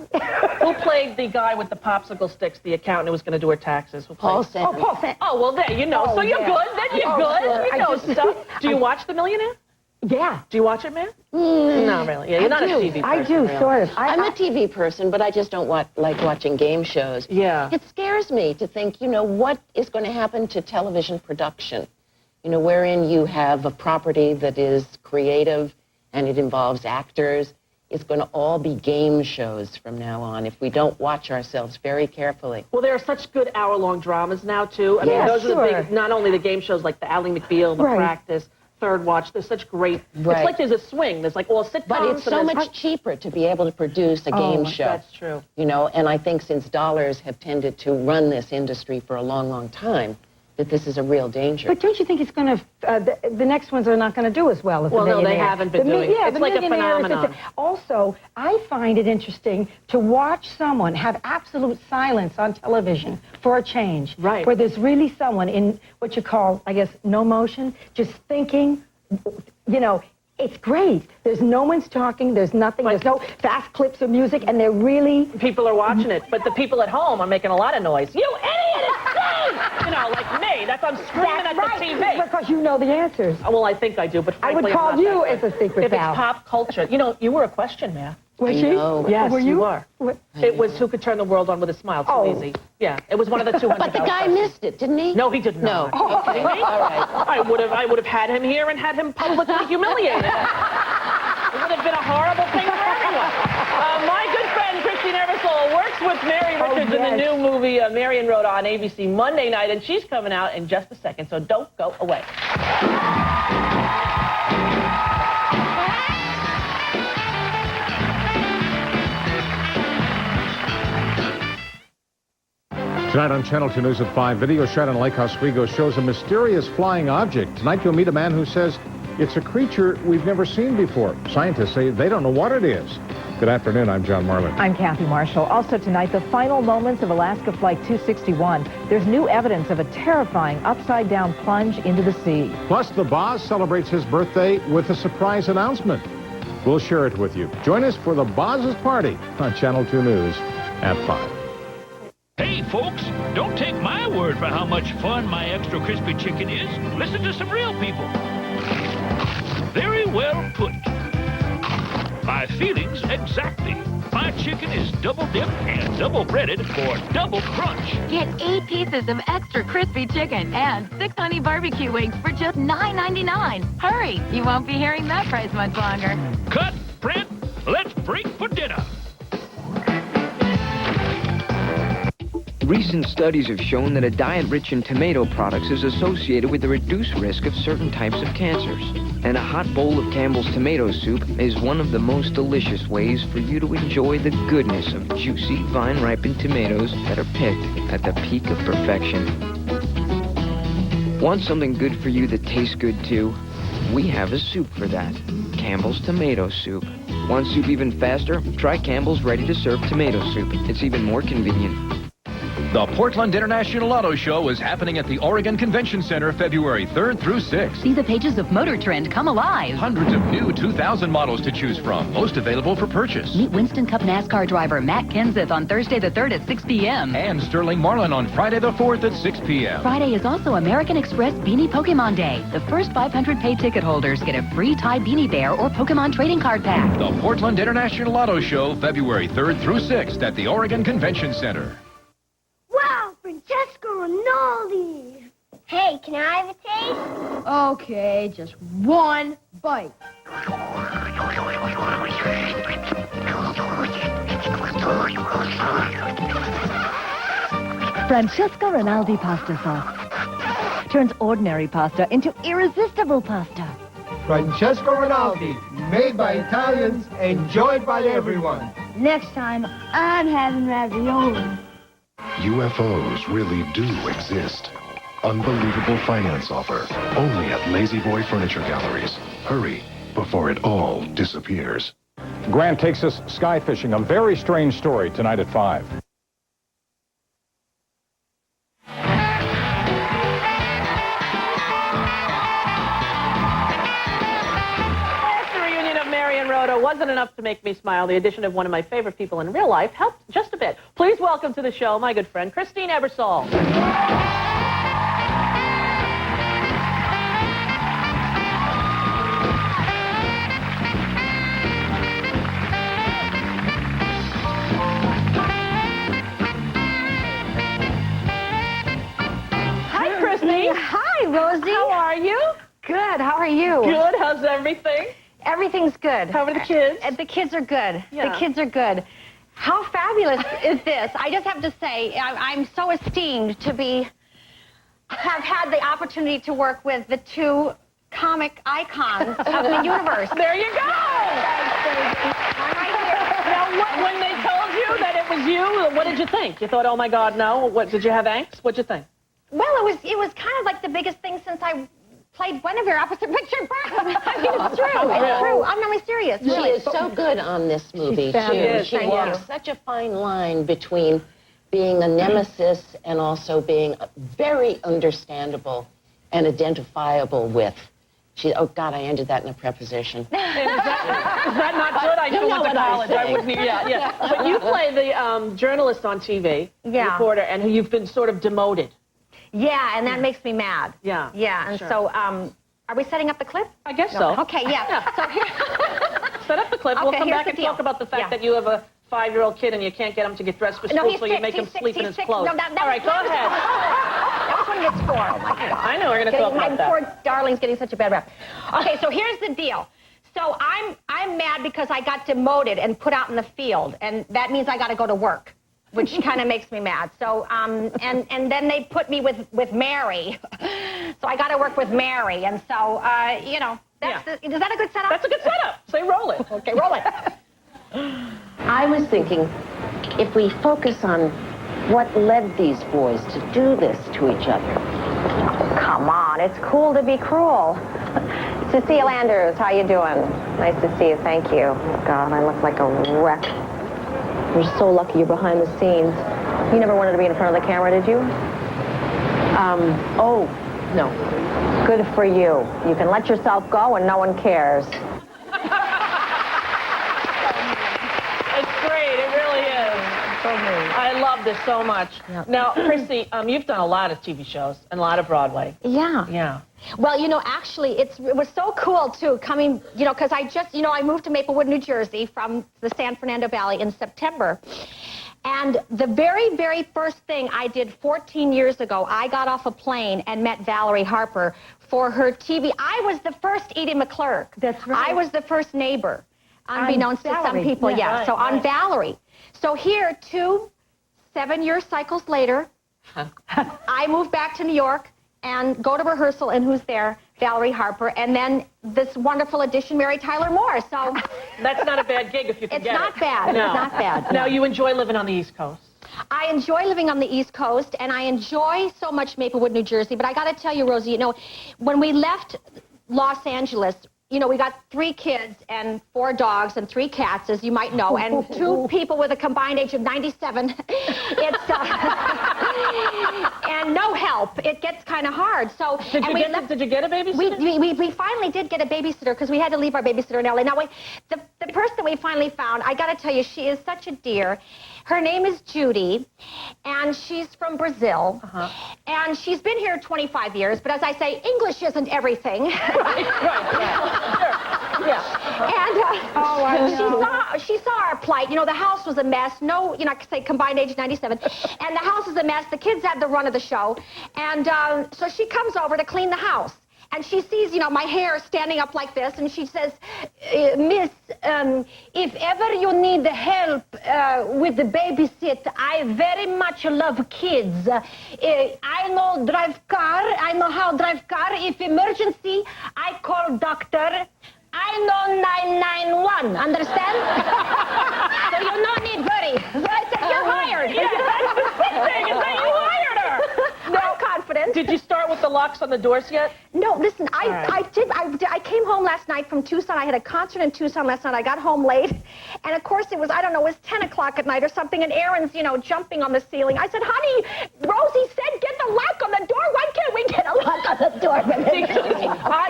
Who played the guy with the popsicle sticks, the accountant who was going to do her taxes? Paul Sand. Oh, Paul Sand. Oh, well, there, you know. Oh, so you're yeah. good. Then you're good. Sure. You know stuff. Do you watch The Millionaire? Yeah. Do you watch it, man? No, really. Yeah, you're not a TV person. I do, really. sort of. I'm a TV person, but I just don't like watching game shows. Yeah. It scares me to think, you know, what is going to happen to television production? You know, wherein you have a property that is creative and it involves actors. It's going to all be game shows from now on if we don't watch ourselves very carefully. Well, there are such good hour-long dramas now, too. I mean, those are the big, not only the game shows like the Ally McBeal, The Practice, Third Watch. There's such great, it's like there's a swing. There's like all sitcoms. But it's so much cheaper to be able to produce a game show. That's true. You know, and I think since dollars have tended to run this industry for a long, long time, that this is a real danger. But don't you think it's going to, the next ones are not going to do as well as well, the millionaire? No, they haven't been doing it. Yeah, it's like a phenomenon. Also, I find it interesting to watch someone have absolute silence on television for a change. Right. Where there's really someone in what you call, I guess, no motion, just thinking, you know, it's great. There's no one's talking. There's nothing. There's no fast clips of music, and they're really... People are watching it, but the people at home are making a lot of noise. You idiot! It's Steve! You know, like me. That's I'm screaming at the TV. Because you know the answers. Oh, well, I think I do, but frankly, I would call I'm not you that as a secret If pal. it's pop culture. You know, you were a question man. Was she? Yes, were you were. What? It was Who Could Turn the World On with a Smile. Too easy. Yeah, it was one of the 200. But the guy missed it, didn't he? No, he did not. No. Okay. All right. I would have had him here and had him publicly humiliated. It would have been a horrible thing for everyone. My good friend Christine Ebersole works with Mary Richards in the new movie Mary and Rhoda on ABC Monday night, and she's coming out in just a second, so don't go away. Tonight on Channel 2 News at 5, video shot in Lake Oswego shows a mysterious flying object. Tonight you'll meet a man who says it's a creature we've never seen before. Scientists say they don't know what it is. Good afternoon, I'm John Marlin. I'm Kathy Marshall. Also tonight, the final moments of Alaska Flight 261. There's new evidence of a terrifying upside-down plunge into the sea. Plus, the boss celebrates his birthday with a surprise announcement. We'll share it with you. Join us for the Boss's Party on Channel 2 News at 5. Hey, folks, don't take my word for how much fun my extra crispy chicken is. Listen to some real people. Very well put. My feelings exactly. My chicken is double dipped and double breaded for double crunch. Get 8 pieces of extra crispy chicken and 6 honey barbecue wings for just $9.99. Hurry, you won't be hearing that price much longer. Cut, print, let's break for dinner. Recent studies have shown that a diet rich in tomato products is associated with the reduced risk of certain types of cancers. And a hot bowl of Campbell's tomato soup is one of the most delicious ways for you to enjoy the goodness of juicy, vine-ripened tomatoes that are picked at the peak of perfection. Want something good for you that tastes good too? We have a soup for that. Campbell's tomato soup. Want soup even faster? Try Campbell's ready-to-serve tomato soup. It's even more convenient. The Portland International Auto Show is happening at the Oregon Convention Center February 3rd through 6th. See the pages of Motor Trend come alive. Hundreds of new 2000 models to choose from, most available for purchase. Meet Winston Cup NASCAR driver Matt Kenseth on Thursday the 3rd at 6 p.m. And Sterling Marlin on Friday the 4th at 6 p.m. Friday is also American Express Beanie Pokemon Day. The first 500 paid ticket holders get a free Ty Beanie Bear or Pokemon trading card pack. The Portland International Auto Show, February 3rd through 6th at the Oregon Convention Center. Wow, Francesco Rinaldi! Hey, can I have a taste? Okay, just one bite. Francesco Rinaldi pasta sauce turns ordinary pasta into irresistible pasta. Francesco Rinaldi, made by Italians, enjoyed by everyone. Next time, I'm having ravioli. UFOs really do exist. Unbelievable finance offer. Only at Lazy Boy Furniture Galleries. Hurry before it all disappears. Grant takes us sky fishing. A very strange story tonight at 5. Rhoda wasn't enough to make me smile. The addition of one of my favorite people in real life helped just a bit. Please welcome to the show my good friend, Christine Ebersole. Hi, Christine. Hi, Rosie. How are you? Good. How are you? Good. How's everything? Everything's good. How are the kids? The kids are good. Yeah. The kids are good. How fabulous is this? I just have to say, I'm so esteemed to have had the opportunity to work with the two comic icons of the universe. There you go! Now, when they told you that it was you, what did you think? You thought, oh my God, no? What did you have angst? What'd you think? Well, it was kind of like the biggest thing since I played Guinevere opposite Richard Burton. I mean, it's true. It's true. I'm not serious. She Really. is so good on this movie, too. She walks such a fine line between being a nemesis and also being very understandable and identifiable with. Oh, God, I ended that in a preposition. Is that not good? I went to college. I wouldn't. Yeah. But you play the journalist on TV, reporter, and who you've been sort of demoted. Yeah, and that makes me mad. Yeah. Yeah, and so, are we setting up the clip? I guess so. Okay, yeah. So here, set up the clip. Okay, We'll come here's back the and deal. talk about the fact that you have a 5-year-old kid and you can't get him to get dressed for school, so you make him sleep in his clothes. No, All right, go ahead. That was when it's 4. Oh, my God. I know, we're going to talk about that. My poor darling's getting such a bad rap. Okay, so here's the deal. So I'm mad because I got demoted and put out in the field, and that means I got to go to work, which kind of makes me mad. So, and then they put me with Mary. So I got to work with Mary, and so, you know, is that a good setup? That's a good setup. Say roll it. Okay, roll it. I was thinking, if we focus on what led these boys to do this to each other. Come on, it's cool to be cruel. Cecile Anders, how you doing? Nice to see you, thank you. Oh, God, I look like a wreck. You're so lucky you're behind the scenes. You never wanted to be in front of the camera, did you? Oh, no. Good for you. You can let yourself go and no one cares. It's great. It really is. I love this so much. Yeah. Now, Christy, you've done a lot of TV shows and a lot of Broadway. Yeah. Yeah. Well, you know, actually, it was so cool, too, coming, you know, because I moved to Maplewood, New Jersey from the San Fernando Valley in September. And the very, very first thing I did 14 years ago, I got off a plane and met Valerie Harper for her TV. I was the first Edie McClurk. That's right. I was the first neighbor, unbeknownst to some people, Right, so right. on Valerie. So here, 2 7-year cycles later, I moved back to New York and go to rehearsal, and who's there? Valerie Harper, and then this wonderful addition, Mary Tyler Moore. So that's not a bad gig if you can get it. It's not bad. No. It's not bad. Now, you enjoy living on the East Coast. I enjoy living on the East Coast, and I enjoy so much Maplewood, New Jersey. But I got to tell you, Rosie, you know, when we left Los Angeles, you know, we got 3 kids and 4 dogs and 3 cats, as you might know, and 2 people with a combined age of 97. It's and no help. It gets kind of hard. So did you get a babysitter? We finally did get a babysitter because we had to leave our babysitter in LA. Now, the person we finally found, I got to tell you, she is such a dear. Her name is Judy, and she's from Brazil. And she's been here 25 years, but as I say, English isn't everything. Right. Sure. Yeah. And she saw our plight. You know, the house was a mess. No, you know, I could say combined age 97. And the house is a mess. The kids had the run of the show. And so she comes over to clean the house. And she sees, you know, my hair standing up like this, and she says, Miss, if ever you need help with the babysit, I very much love kids. I know drive car. I know how drive car. If emergency, I call doctor. I know 991. Understand? So you no need worry. So I said, you're hired. Yeah, that's the thing, is that you hired her. No confidence. Did you start with the locks on the doors yet? No, listen, I came home last night from Tucson. I had a concert in Tucson last night. I got home late. And, of course, it was 10 o'clock at night or something, and Aaron's, you know, jumping on the ceiling. I said, honey, Rosie said get the lock on the door. Why can't we get a lock on the door?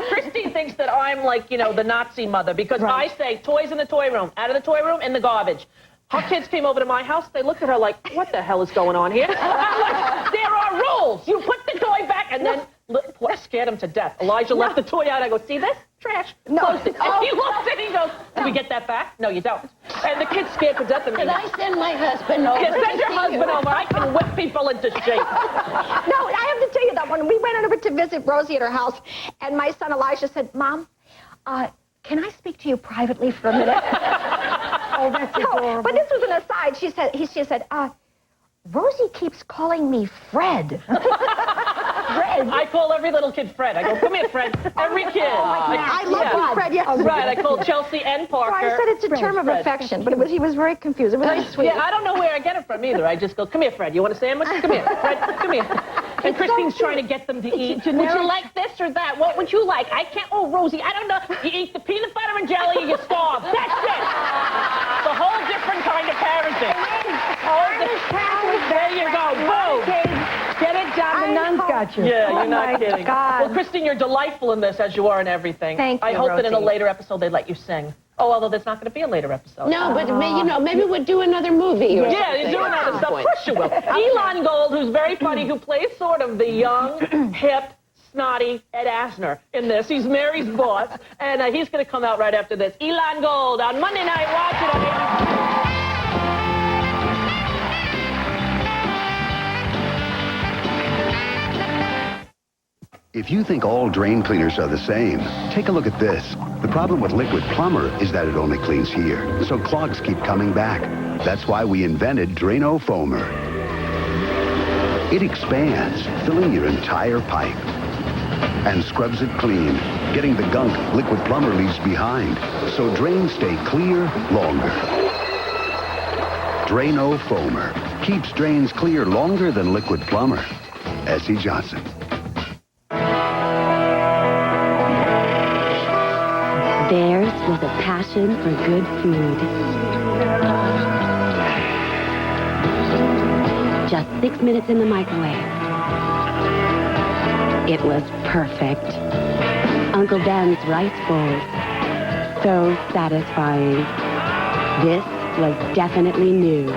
Christine thinks that I'm like, you know, the Nazi mother because I say toys in the toy room, out of the toy room, in the garbage. Her kids came over to my house. They looked at her like, what the hell is going on here? I'm like, there are rules. You put the toy back, and then I scared him to death. Elijah left the toy out. I go, see this? Trash. Close it. And he looks at it. He goes, do we get that back? No, you don't. And the kid's scared to death of me. Can I send my husband over? Yeah, send your husband over. I can whip people into shape. No, I have to tell you that when we went over to visit Rosie at her house, and my son Elijah said, Mom, can I speak to you privately for a minute? Oh, that's adorable. But this was an aside. She said, Rosie keeps calling me Fred. Fred. I call every little kid Fred. I go, come here, Fred. Every kid. I love you, Fred. Yes. Right. I call Chelsea and Parker. So I said it's a term of affection, but he was very confused. It was very sweet. Yeah, I don't know where I get it from either. I just go, come here, Fred. You want a sandwich? Come here, Fred. Come here. And Christine's trying to get them to eat. Would you like this or that? What would you like? I can't. Oh, Rosie, I don't know. You eat the peanut butter and jelly, you starve. That's it. It's a whole different kind of parenting. There you go. Boom. Get it done. The nuns got you. Yeah, you're not my kidding. God. Well, Christine, you're delightful in this, as you are in everything. Thank you, I hope that in a Rosie. later episode they let you sing. Oh, although there's not going to be a later episode. No, but maybe we'll do another movie or Yeah, something. you do another stuff. Of course you will. Elon Gold, who's very funny, who plays sort of the young, hip, snotty Ed Asner in this. He's Mary's boss, and he's going to come out right after this. Elon Gold on Monday night. Watch it on ABC. If you think all drain cleaners are the same, take a look at this. The problem with liquid plumber is that it only cleans here, so clogs keep coming back. That's why we invented Drano Foamer. It expands, filling your entire pipe, and scrubs it clean, getting the gunk liquid plumber leaves behind, so drains stay clear longer. Drano Foamer keeps drains clear longer than liquid plumber. S.E. Johnson. Theirs was a passion for good food. Just 6 minutes in the microwave. It was perfect. Uncle Ben's rice bowls. So satisfying. This was definitely new.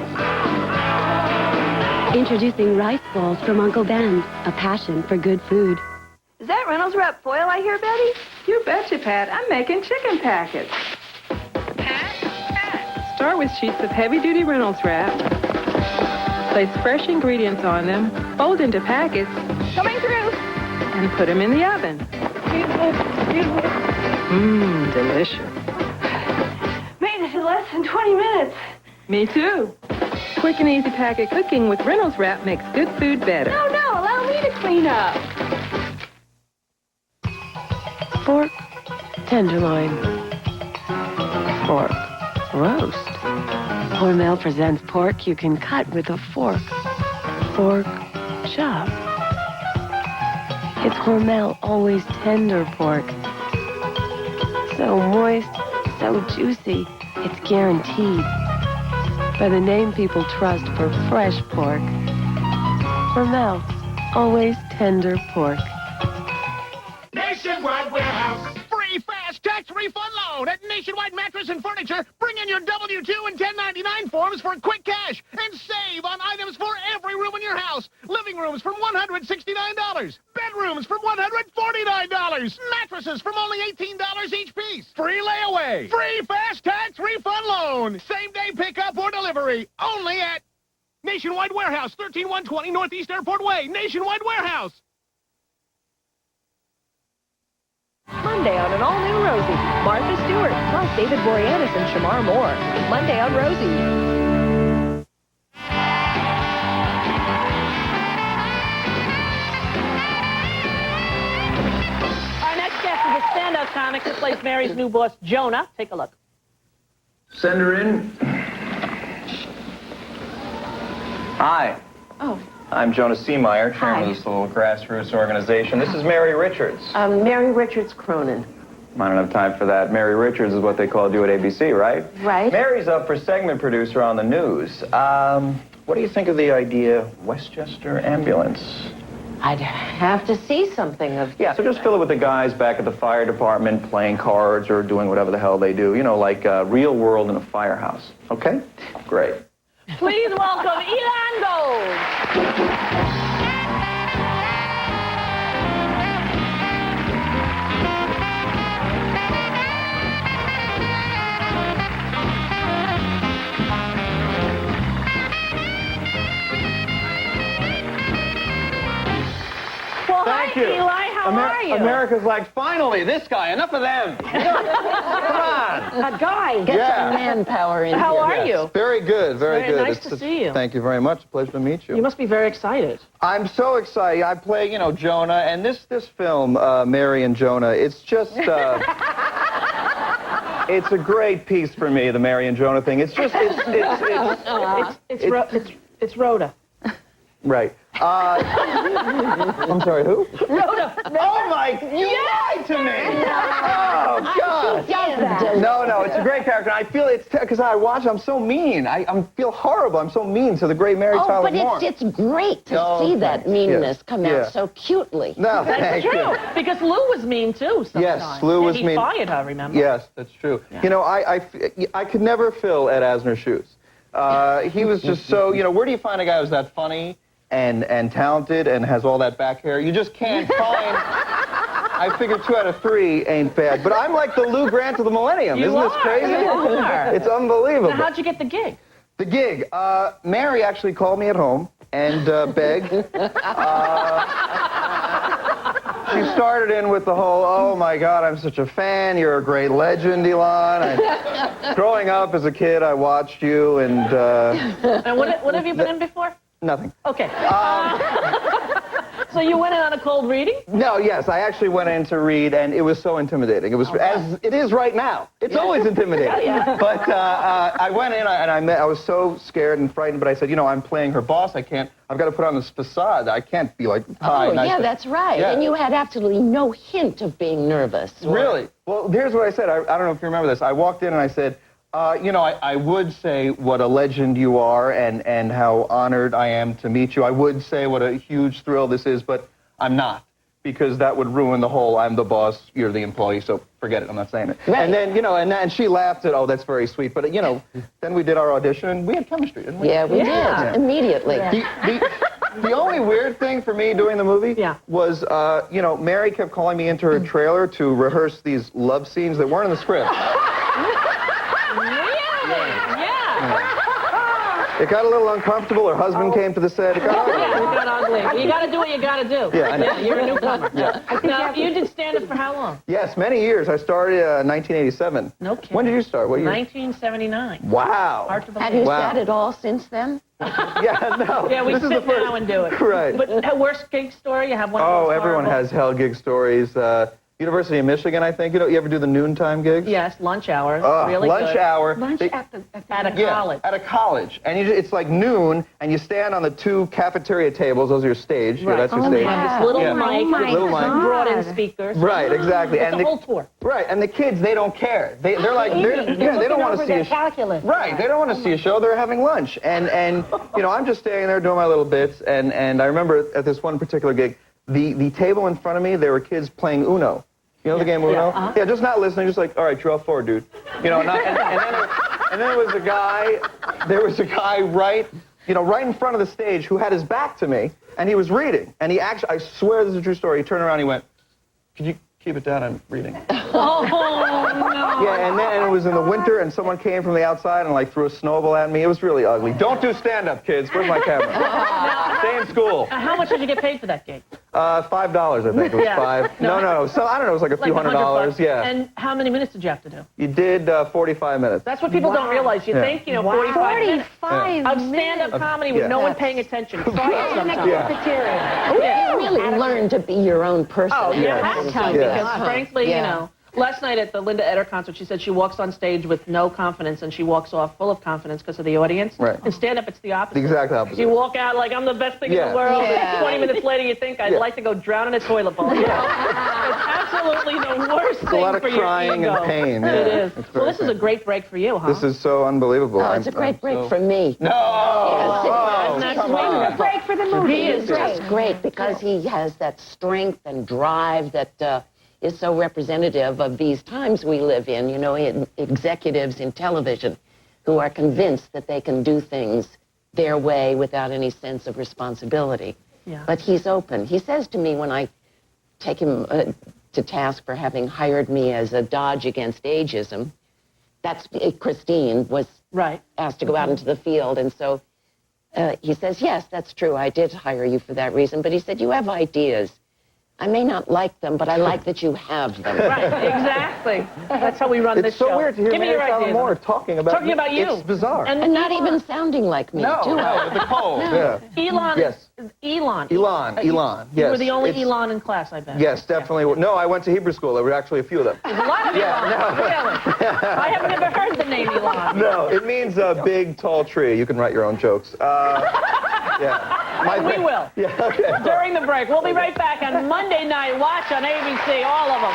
Introducing rice bowls from Uncle Ben's, a passion for good food. Is that Reynolds Wrap foil I hear, Betty? You betcha, Pat. I'm making chicken packets. Pat. Start with sheets of heavy-duty Reynolds Wrap. Place fresh ingredients on them, fold into packets. Coming through. And put them in the oven. Mmm, delicious. Made it in less than 20 minutes. Me too. Quick and easy packet cooking with Reynolds Wrap makes good food better. No, allow me to clean up. Fork, tenderloin. Fork, roast. Hormel presents pork you can cut with a fork. Fork, chop. It's Hormel always tender pork. So moist, so juicy, it's guaranteed. By the name people trust for fresh pork. Hormel, always tender pork. Nationwide Warehouse. Free fast tax refund loan at Nationwide Mattress and Furniture. Bring in your W-2 and 1099 forms for quick cash and save on items for every room in your house. Living rooms from $169. Bedrooms from $149. Mattresses from only $18 each piece. Free layaway. Free fast tax refund loan. Same day pickup or delivery. Only at Nationwide Warehouse, 13120 Northeast Airport Way. Nationwide Warehouse. Monday on an all-new Rosie. Martha Stewart, plus David Boreanaz and Shamar Moore. Monday on Rosie. Our next guest is a stand-up comic that plays Mary's new boss, Jonah. Take a look. Send her in. Hi. Oh. I'm Jonah Seemeyer, chairman of this little grassroots organization. This is Mary Richards. Mary Richards Cronin. I don't have time for that. Mary Richards is what they call you at ABC, right? Right. Mary's up for segment producer on the news. What do you think of the idea, Westchester Ambulance? I'd have to see something of... Yeah, so just fill it with the guys back at the fire department playing cards or doing whatever the hell they do. You know, like real world in a firehouse. Okay? Great. Please welcome Elon Gold. Well, Thank hi, you. Eli. How are you? America's like, finally, this guy, enough of them. Come on. A guy. Get some manpower in How here. are you? Very good, very good. Nice to see you. Thank you very much. Pleasure to meet you. You must be very excited. I'm so excited. I play, you know, Jonah, and this film, Mary and Jonah, it's just, it's a great piece for me, the Mary and Jonah thing. It's just, It's Rhoda. Right. I'm sorry, who? Rhoda. Oh, my, you lied to me. Oh, God. No, it's a great character. I feel it's, because I watch, I'm so mean. I feel horrible. I'm so mean to the great Mary Tyler Moore. But it's great to see that meanness come out so cutely. No, that's true. Because Lou was mean, too, sometimes. Yes, Lou was mean. He fired her, remember? Yes, that's true. Yeah. You know, I could never fill Ed Asner's shoes. He was just so, you know, where do you find a guy who's that funny and talented and has all that back hair? You just can't find... I figure 2 out of 3 ain't bad. But I'm like the Lou Grant of the millennium. Isn't this crazy? You are. It's unbelievable. Now, how'd you get the gig? The gig? Mary actually called me at home and begged. She started in with the whole, oh, my God, I'm such a fan. You're a great legend, Elon. Growing up as a kid, I watched you, and... And what have you been in before? Nothing. Okay. So you went in on a cold reading? No, yes, I actually went in to read, and it was so intimidating. It was, as it is right now. It's always intimidating. Yeah. But I went in, and I was so scared and frightened, but I said, you know, I'm playing her boss. I've got to put on this facade. I can't be like, hi. Oh, yeah, that's right. Yeah. And you had absolutely no hint of being nervous. Really? Well, here's what I said. I don't know if you remember this. I walked in and I said, you know, I would say what a legend you are and how honored I am to meet you. I would say what a huge thrill this is, but I'm not, because that would ruin the whole I'm the boss, you're the employee, so forget it, I'm not saying it. Right. And then, you know, and she laughed at, oh, that's very sweet, but, you know, then we did our audition and we had chemistry, didn't we? Yeah, we did, immediately. Yeah. The only weird thing for me doing the movie was, you know, Mary kept calling me into her trailer to rehearse these love scenes that weren't in the script. It got a little uncomfortable. Her husband came to the set. It got ugly. It got ugly. You got to do what you got to do. Yeah, I know. You're a newcomer. Yeah. Now, you did stand-up for how long? Yes, many years. I started 1987. No kidding. When did you start? What year? 1979. Wow. Have you sat at all since then? Yeah, no. Yeah, we this sit is the first. now and do it. Right. But worst gig story? You have one of Oh, those everyone horrible... has hell gig stories. University of Michigan, I think. You know, you ever do the noontime gigs? Yes, lunch hour. Really lunch good. hour. Lunch at a college. At a college. And it's like noon, and you stand on the 2 cafeteria tables. Those are your stage. Right. Yeah, that's your stage. This little mic, little mic. brought-in speakers. Right, exactly. It's and the whole tour. Right, and the kids, they don't care. They're like, they don't want to see a calculus. Right, they don't want to see a show. They're having lunch, and you know, I'm just standing there doing my little bits, and I remember at this one particular gig, the table in front of me, there were kids playing Uno. You know the game Uno? Yeah, just not listening, just like, all right, draw 4, dude. You know, and then there was a guy right in front of the stage who had his back to me, and he was reading. And he actually, I swear this is a true story, he turned around and he went, could you keep it down, I'm reading. Oh, no. Yeah, and it was in the winter, and someone came from the outside and like threw a snowball at me. It was really ugly. Don't do stand-up, kids. Where's my camera? Stay in school. How much did you get paid for that gig? $5, I think. It was 5. No. So I don't know. It was like a few $100. Yeah. And how many minutes did you have to do? You did 45 minutes. That's what people don't realize. You think, you know, 45 minutes. 45 of stand-up comedy with no one paying attention. Try it sometime. You really learn to be your own person. Oh, you have to, because frankly, you know, last night at the Linda Eder concert, she said she walks on stage with no confidence, and she walks off full of confidence because of the audience. Right. And stand-up, it's the opposite. The exact opposite. You walk out like, I'm the best thing in the world, and 20 minutes later you think, I'd like to go drown in a toilet bowl. You know? It's absolutely the worst thing for your ego. It's a lot of crying and pain. It is. Well, this is a great break for you, huh? This is so unbelievable. Oh, it's a great break for me. No! Yes, Come on. A break for the movie. He is just great because he has that strength and drive that is so representative of these times we live in, you know, executives in television who are convinced that they can do things their way without any sense of responsibility. Yeah. But he's open. He says to me when I take him to task for having hired me as a dodge against ageism, that's Christine was asked to go out into the field, and so he says, yes, that's true, I did hire you for that reason, but he said, you have ideas. I may not like them, but I like that you have them. Right, exactly. That's how we run this show. It's so weird to hear Mary Tyler Moore talking about you. It's bizarre. And not even sounding like me, no, too. No, the cold. No. Yeah. Elon. Yes. Elon. Yes. You were the only Elon in class, I bet. Yes, definitely. Yeah. No, I went to Hebrew school. There were actually a few of them. There's a lot of Elon. No. Really? I have never heard the name Elon. No, it means a big, tall tree. You can write your own jokes. Yeah. We will. Yeah, okay. During the break. We'll be right back on Monday Night Watch on ABC, all of them.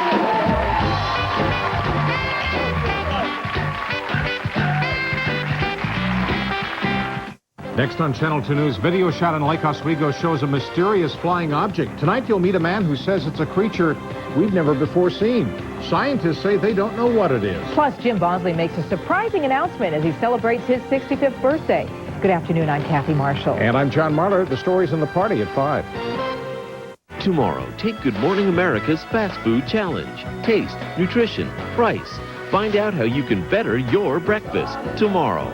Next on Channel 2 News, video shot in Lake Oswego shows a mysterious flying object. Tonight you'll meet a man who says it's a creature we've never before seen. Scientists say they don't know what it is. Plus, Jim Bosley makes a surprising announcement as he celebrates his 65th birthday. Good afternoon, I'm Kathy Marshall. And I'm John Marler. The stories in the party at 5. Tomorrow, take Good Morning America's Fast Food Challenge. Taste, nutrition, price. Find out how you can better your breakfast tomorrow.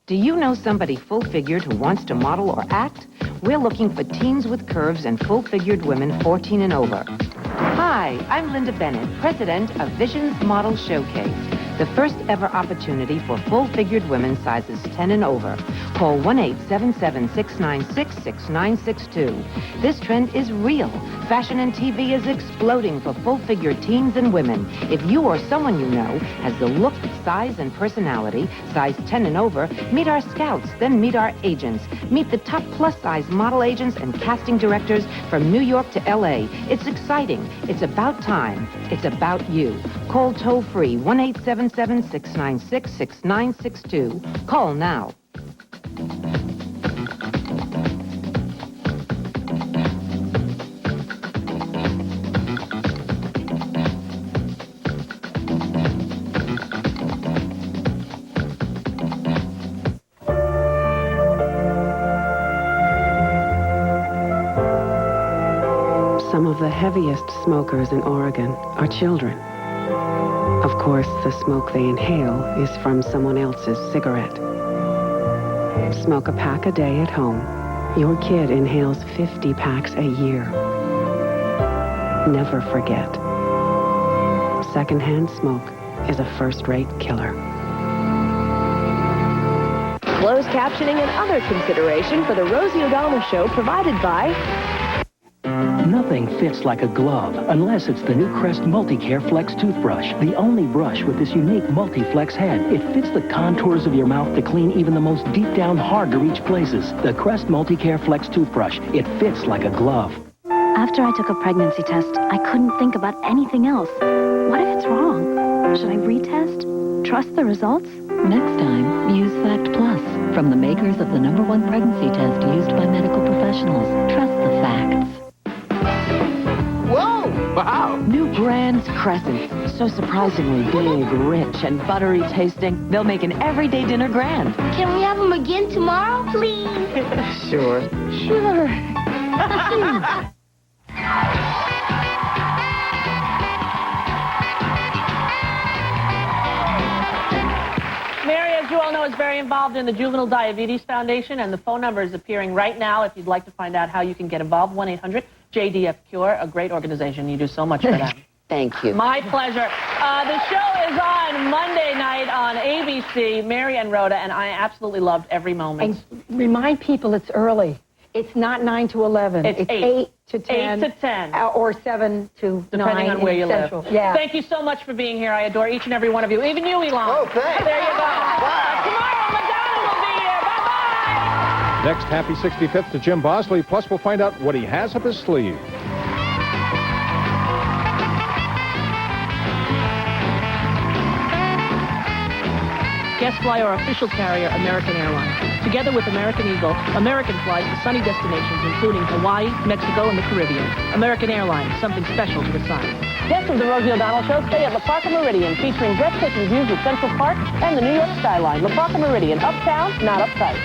Do you know somebody full-figured who wants to model or act? We're looking for teens with curves and full-figured women 14 and over. Hi, I'm Linda Bennett, president of Visions Model Showcase, the first ever opportunity for full-figured women sizes 10 and over. Call 1-877-696-6962. This trend is real. Fashion and TV is exploding for full-figured teens and women. If you or someone you know has the look, size, and personality, size 10 and over, meet our scouts, then meet our agents. Meet the top plus-size model agents and casting directors from New York to L.A. It's exciting. It's about time. It's about you. Call toll-free 1-877-696-6962. Call now. Some of the heaviest smokers in Oregon are children. Of course, the smoke they inhale is from someone else's cigarette. Smoke a pack a day at home. Your kid inhales 50 packs a year. Never forget. Secondhand smoke is a first-rate killer. Closed captioning and other consideration for the Rosie O'Donnell Show provided by... Nothing fits like a glove unless it's the new Crest Multicare Flex toothbrush, the only brush with this unique multi-flex head. It fits the contours of your mouth to clean even the most deep-down, hard-to-reach places. The Crest Multicare Flex toothbrush, it fits like a glove. After I took a pregnancy test, I couldn't think about anything else. What if it's wrong? Should I retest? Trust the results? Next time, use Fact Plus from the makers of the #1 pregnancy test used by medical professionals. Trust the facts. Whoa! Wow! New Grand's Crescent. So surprisingly big, rich, and buttery tasting, they'll make an everyday dinner grand. Can we have them again tomorrow, please? Sure. Sure. Mary, as you all know, is very involved in the Juvenile Diabetes Foundation, and the phone number is appearing right now if you'd like to find out how you can get involved. 1-800-JDF-CURE, a great organization. You do so much for them. Thank you. My pleasure. The show is on Monday night on ABC. Mary and Rhoda, and I absolutely loved every moment. And remind people it's early. It's not 9 to 11. It's 8 to 10. 8 to 10. Or 7 to 9. Depending on where you Central. live. Yeah. Thank you so much for being here. I adore each and every one of you. Even you, Elon. Oh, thanks. There you go. Wow. Tomorrow, Madonna will be here. Bye-bye. Next, happy 65th to Jim Bosley. Plus, we'll find out what he has up his sleeve. Guest fly or official carrier, American Airlines. Together with American Eagle, American flies to sunny destinations including Hawaii, Mexico, and the Caribbean. American Airlines, something special to the sun. Guests of the Rosie O'Donnell Show stay at La Parca Meridian, featuring breathtaking views of Central Park and the New York skyline. La Parca Meridian, uptown, not uptight.